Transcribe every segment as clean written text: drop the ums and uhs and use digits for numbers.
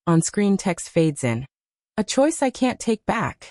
On-screen text fades in. A choice I can't take back.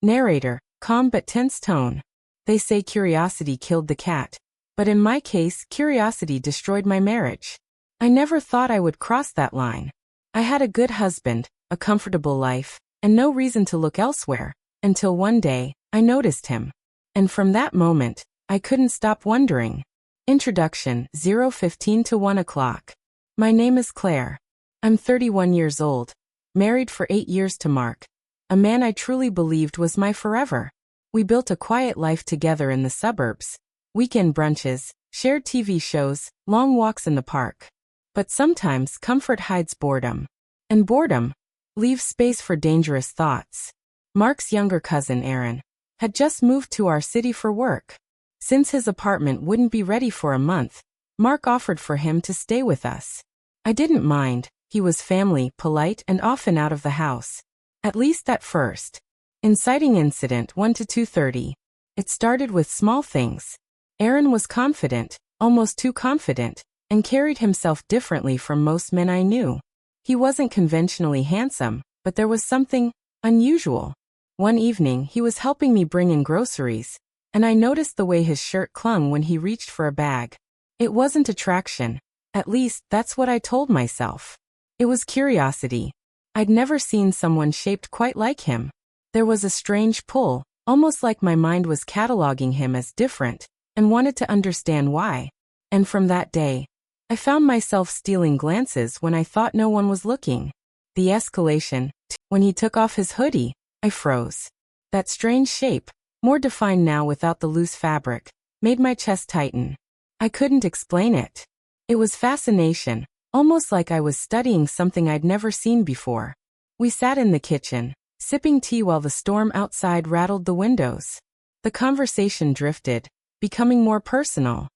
Narrator, calm but tense tone. They say curiosity killed the cat. But in my case, curiosity destroyed my marriage. I never thought I would cross that line. I had a good husband, a comfortable life, and no reason to look elsewhere, until one day, I noticed him. And from that moment, I couldn't stop wondering. Introduction, 0:15 to 1 o'clock. My name is Claire. I'm 31 years old, married for 8 years to Mark, a man I truly believed was my forever. We built a quiet life together in the suburbs. Weekend brunches, shared TV shows, long walks in the park. But sometimes comfort hides boredom. And boredom leaves space for dangerous thoughts. Mark's younger cousin, Aaron, had just moved to our city for work. Since his apartment wouldn't be ready for a month, Mark offered for him to stay with us. I didn't mind. He was family, polite, and often out of the house. At least at first. Inciting incident 1 to 2:30. It started with small things. Aaron was confident, almost too confident, and carried himself differently from most men I knew. He wasn't conventionally handsome, but there was something unusual. One evening, he was helping me bring in groceries, and I noticed the way his shirt clung when he reached for a bag. It wasn't attraction. At least, that's what I told myself. It was curiosity. I'd never seen someone shaped quite like him. There was a strange pull, almost like my mind was cataloging him as different, and wanted to understand why. And from that day, I found myself stealing glances when I thought no one was looking. The escalation, when he took off his hoodie, I froze. That strange shape, more defined now without the loose fabric, made my chest tighten. I couldn't explain it. It was fascination, almost like I was studying something I'd never seen before. We sat in the kitchen, sipping tea while the storm outside rattled the windows. The conversation drifted, becoming more personal.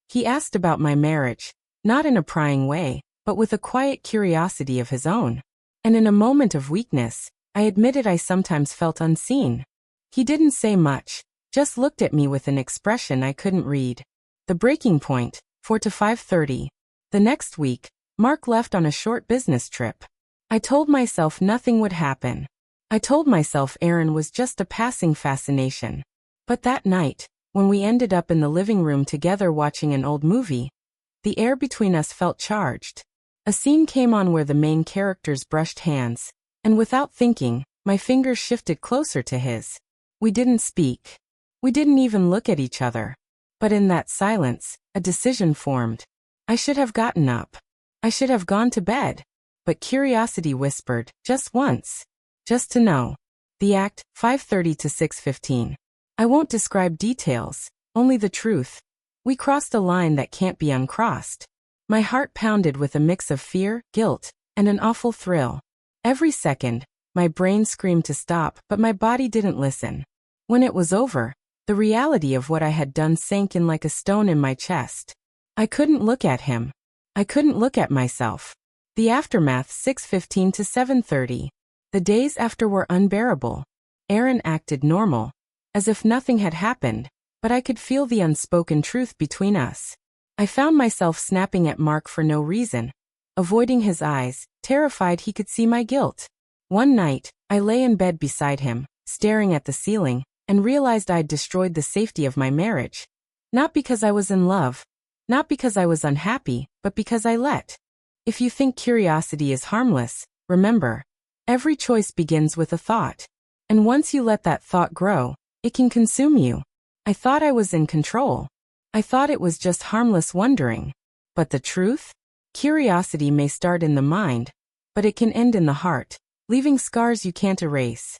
He asked about my marriage, not in a prying way, but with a quiet curiosity of his own. And in a moment of weakness, I admitted I sometimes felt unseen. He didn't say much, just looked at me with an expression I couldn't read. The breaking point, 4 to 5:30. The next week, Mark left on a short business trip. I told myself nothing would happen. I told myself Aaron was just a passing fascination. But that night, when we ended up in the living room together watching an old movie, the air between us felt charged. A scene came on where the main characters brushed hands, and without thinking, my fingers shifted closer to his. We didn't speak. We didn't even look at each other. But in that silence, a decision formed. I should have gotten up. I should have gone to bed. But curiosity whispered, just once. Just to know. The act, 5:30 to 6:15. I won't describe details, only the truth. We crossed a line that can't be uncrossed. My heart pounded with a mix of fear, guilt, and an awful thrill. Every second, my brain screamed to stop, but my body didn't listen. When it was over, the reality of what I had done sank in like a stone in my chest. I couldn't look at him. I couldn't look at myself. The aftermath, 6:15 to 7:30. The days after were unbearable. Aaron acted normal, as if nothing had happened, but I could feel the unspoken truth between us. I found myself snapping at Mark for no reason, avoiding his eyes, terrified he could see my guilt. One night, I lay in bed beside him, staring at the ceiling, and realized I'd destroyed the safety of my marriage. Not because I was in love, not because I was unhappy, but because I let. If you think curiosity is harmless, remember, every choice begins with a thought. And once you let that thought grow, it can consume you. I thought I was in control. I thought it was just harmless wondering. But the truth? Curiosity may start in the mind, but it can end in the heart, leaving scars you can't erase.